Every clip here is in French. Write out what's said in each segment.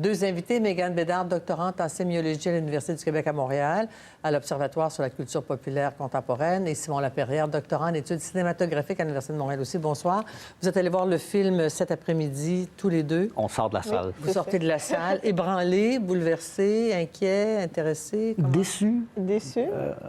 Deux invités, Mégane Bédard, doctorante en sémiologie à l'Université du Québec à Montréal, à l'Observatoire sur la culture populaire contemporaine, et Simon Laperrière, doctorant en études cinématographiques à l'Université de Montréal aussi. Bonsoir. Vous êtes allés voir le film cet après-midi, tous les deux. On sort de la salle. Vous sortez de la salle, ébranlé, bouleversé, inquiet, intéressé? Comment? Déçu. Déçu.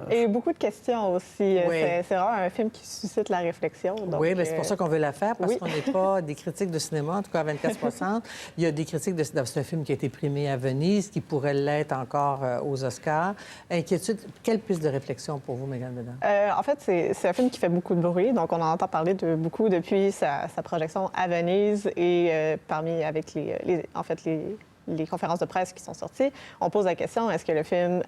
Et beaucoup de questions aussi. Oui. C'est vraiment un film qui suscite la réflexion. Donc, oui, mais c'est pour ça qu'on veut la faire, parce oui. qu'on n'est pas des critiques de cinéma, en tout cas à 24/60. Il y a des critiques de... C'est un film qui a été primé à Venise, qui pourrait l'être encore aux Oscars. Inquiétude, quelle piste de réflexion pour vous, Mégane Bédard? En fait, c'est un film qui fait beaucoup de bruit, donc on en entend parler de beaucoup depuis sa projection à Venise et parmi avec les conférences de presse qui sont sorties, on pose la question, est-ce que le film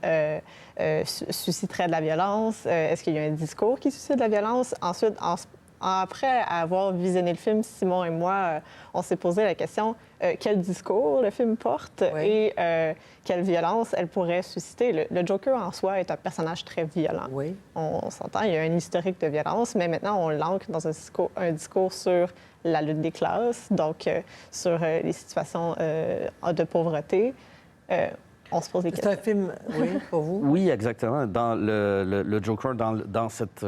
susciterait de la violence? Est-ce qu'il y a un discours qui suscite de la violence? Ensuite, après avoir visionné le film, Simon et moi, on s'est posé la question, quel discours le film porte et quelle violence elle pourrait susciter. Le Joker, en soi, est un personnage très violent. Oui. On s'entend, il y a un historique de violence, mais maintenant, on l'ancre dans un discours sur la lutte des classes, donc sur les situations de pauvreté. On se pose des questions. C'est un film, oui, pour vous? Oui, exactement. Dans le Joker, dans cette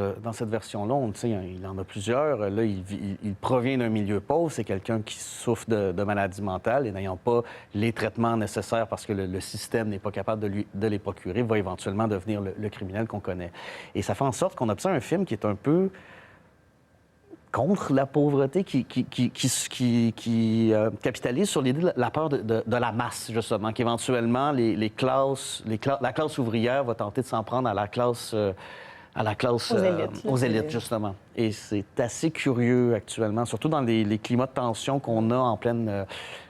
version-là, on sait, il en a plusieurs. Là, il provient d'un milieu pauvre. C'est quelqu'un qui souffre de maladies mentales et n'ayant pas les traitements nécessaires parce que le système n'est pas capable de les procurer, va éventuellement devenir le criminel qu'on connaît. Et ça fait en sorte qu'on obtient un film qui est un peu contre la pauvreté, qui capitalise sur l'idée de la peur de la masse, justement, qu'éventuellement, la classe ouvrière va tenter de s'en prendre à la classe aux élites, justement. Et c'est assez curieux actuellement, surtout dans les climats de tension qu'on a en pleine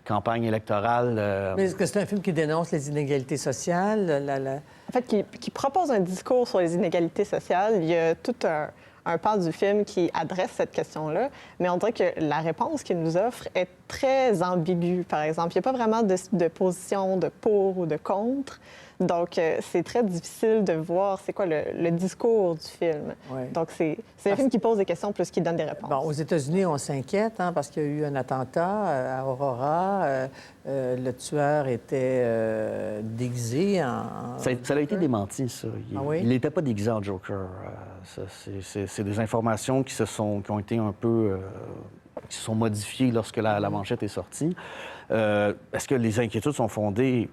campagne électorale. Mais est-ce que c'est un film qui dénonce les inégalités sociales? En fait, qui propose un discours sur les inégalités sociales. Il y a tout un pan du film qui adresse cette question-là, mais on dirait que la réponse qu'il nous offre est très ambiguë, par exemple. Il n'y a pas vraiment de position de pour ou de contre. Donc, c'est très difficile de voir c'est quoi le discours du film. Oui. Donc, c'est un film qui pose des questions plus qu'il donne des réponses. Bon, aux États-Unis, on s'inquiète parce qu'il y a eu un attentat à Aurora. Le tueur était déguisé en... Ça a été démenti, ça. Il n'était pas déguisé en Joker. C'est des informations qui ont été un peu... qui se sont modifiées lorsque la manchette est sortie. Est-ce que les inquiétudes sont fondées?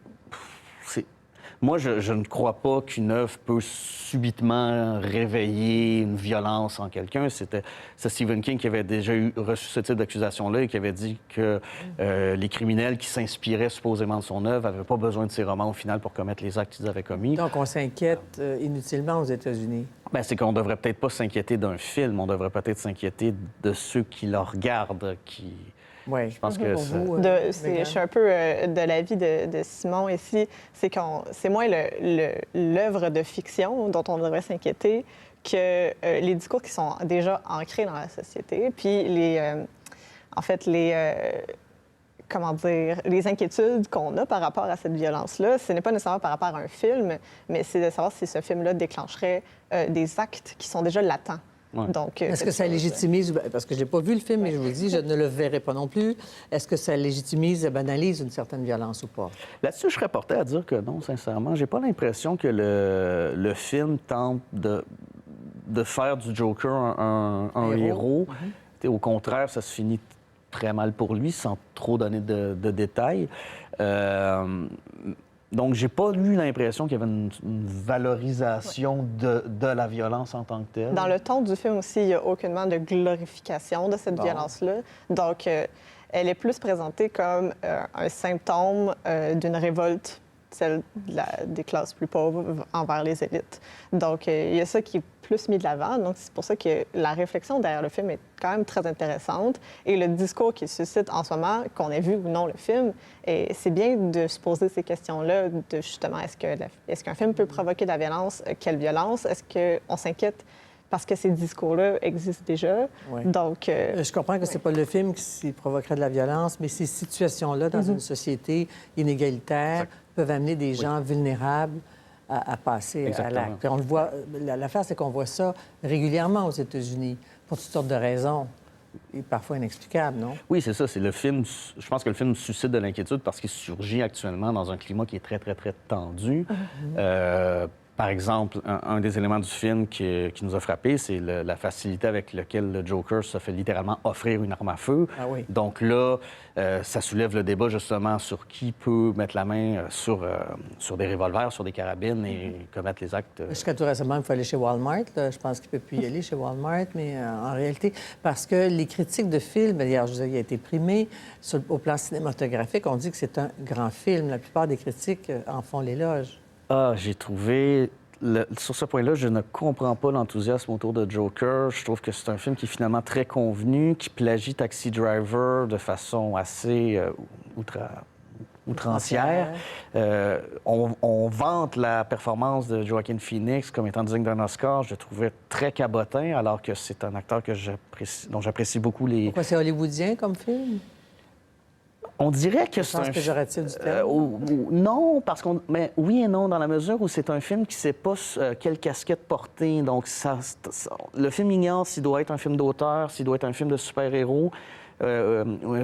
Moi, je ne crois pas qu'une œuvre peut subitement réveiller une violence en quelqu'un. C'est Stephen King qui avait déjà reçu ce type d'accusation-là et qui avait dit que les criminels qui s'inspiraient supposément de son œuvre n'avaient pas besoin de ses romans au final pour commettre les actes qu'ils avaient commis. Donc, on s'inquiète inutilement aux États-Unis. Bien, c'est qu'on ne devrait peut-être pas s'inquiéter d'un film. On devrait peut-être s'inquiéter de ceux qui le regardent, qui... Oui, je pense que je suis un peu de l'avis de Simon ici. C'est moins l'œuvre de fiction dont on devrait s'inquiéter que les discours qui sont déjà ancrés dans la société. Puis les inquiétudes qu'on a par rapport à cette violence-là, ce n'est pas nécessairement par rapport à un film, mais c'est de savoir si ce film-là déclencherait des actes qui sont déjà latents. Ouais. Donc, est-ce que ça légitimise, parce que je n'ai pas vu le film, mais je vous dis, je ne le verrai pas non plus, est-ce que ça légitimise, banalise une certaine violence ou pas? Là-dessus, je serais porté à dire que non, sincèrement. J'ai pas l'impression que le film tente de faire du Joker un héros. Au contraire, ça se finit très mal pour lui, sans trop donner de détails. Donc, j'ai pas eu l'impression qu'il y avait une valorisation de la violence en tant que telle. Dans le ton du film aussi, il n'y a aucunement de glorification de cette violence-là. Donc, elle est plus présentée comme un symptôme d'une révolte, celle des classes plus pauvres envers les élites. Donc, il y a ça qui est plus mis de l'avant. Donc, c'est pour ça que la réflexion derrière le film est quand même très intéressante. Et le discours qu'il suscite en ce moment, qu'on ait vu ou non le film, c'est bien de se poser ces questions-là, de justement, est-ce qu'un film peut provoquer de la violence? Quelle violence? Est-ce qu'on s'inquiète parce que ces discours-là existent déjà? Oui. Donc, je comprends que c'est pas le film qui provoquerait de la violence, mais ces situations-là, dans une société inégalitaire, peuvent amener des gens vulnérables à passer à l'acte. On le voit, l'affaire, c'est qu'on voit ça régulièrement aux États-Unis, pour toutes sortes de raisons. est parfois inexplicable, non? Oui, c'est ça. C'est le film. Je pense que le film suscite de l'inquiétude parce qu'il surgit actuellement dans un climat qui est très, très, très tendu. Par exemple, un des éléments du film qui nous a frappé, c'est la facilité avec laquelle le Joker se fait littéralement offrir une arme à feu. Ah oui. Donc là, ça soulève le débat justement sur qui peut mettre la main sur des revolvers, sur des carabines et commettre les actes. Jusqu'à tout récemment, il faut aller chez Walmart. Là. Je pense qu'il ne peut plus y aller chez Walmart, mais en réalité, parce que les critiques de films, d'ailleurs, je vous il a été primé au plan cinématographique, on dit que c'est un grand film. La plupart des critiques en font l'éloge. Ah, j'ai trouvé... Sur ce point-là, je ne comprends pas l'enthousiasme autour de Joker. Je trouve que c'est un film qui est finalement très convenu, qui plagie Taxi Driver de façon assez outrancière. On vante la performance de Joaquin Phoenix comme étant digne d'un Oscar. Je le trouvais très cabotin, alors que c'est un acteur dont j'apprécie beaucoup les... Pourquoi c'est hollywoodien comme film? On dirait que c'est un péjoratif du terme. Non, mais oui et non, dans la mesure où c'est un film qui ne sait pas quelle casquette porter. Donc, le film ignore s'il doit être un film d'auteur, s'il doit être un film de super-héros,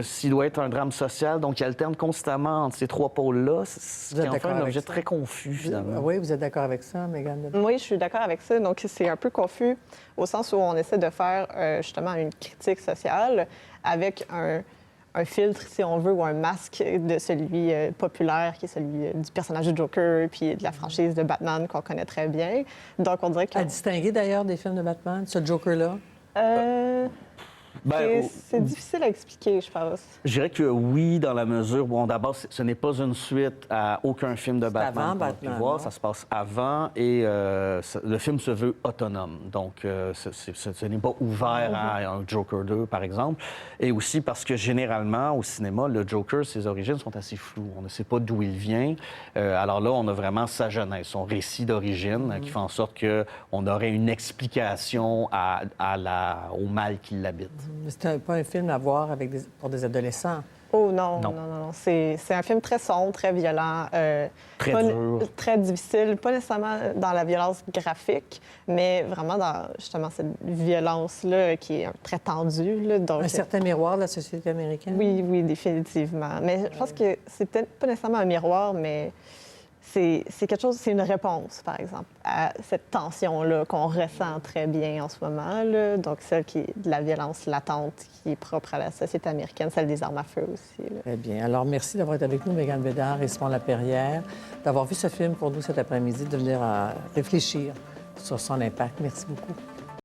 s'il doit être un drame social. Donc, il alterne constamment entre ces trois pôles-là. C'est en fait un objet très confus, finalement. Oui, vous êtes d'accord avec ça, Mégane? Oui, je suis d'accord avec ça. Donc, c'est un peu confus au sens où on essaie de faire justement une critique sociale avec un filtre, si on veut, ou un masque de celui populaire, qui est celui du personnage de Joker, puis de la franchise de Batman qu'on connaît très bien. Donc, on dirait que... À distinguer, d'ailleurs, des films de Batman, ce Joker-là? C'est difficile à expliquer, je pense. Je dirais que oui, dans la mesure... Bon, d'abord, ce n'est pas une suite à aucun film de Batman. Avant Batman, voir. Ça se passe avant et le film se veut autonome. Donc, ce n'est pas ouvert à un Joker 2, par exemple. Et aussi parce que, généralement, au cinéma, le Joker, ses origines sont assez floues. On ne sait pas d'où il vient. Alors là, on a vraiment sa jeunesse, son récit d'origine, qui fait en sorte qu'on aurait une explication au mal qui l'habite. C'est pas un film à voir pour des adolescents. Oh non. C'est un film très sombre, très violent. Très dur. Très difficile, pas nécessairement dans la violence graphique, mais vraiment dans justement cette violence-là qui est très tendue. Là, donc... Un certain miroir de la société américaine? Oui, définitivement. Mais je pense que c'est peut-être pas nécessairement un miroir, mais c'est quelque chose, c'est une réponse, par exemple, à cette tension-là qu'on ressent très bien en ce moment. Là. Donc, celle qui est de la violence latente qui est propre à la société américaine, celle des armes à feu aussi. Là. Très bien. Alors, merci d'avoir été avec nous, Mégane Bédard et Simon Laperrière, d'avoir vu ce film pour nous cet après-midi, de venir réfléchir sur son impact. Merci beaucoup.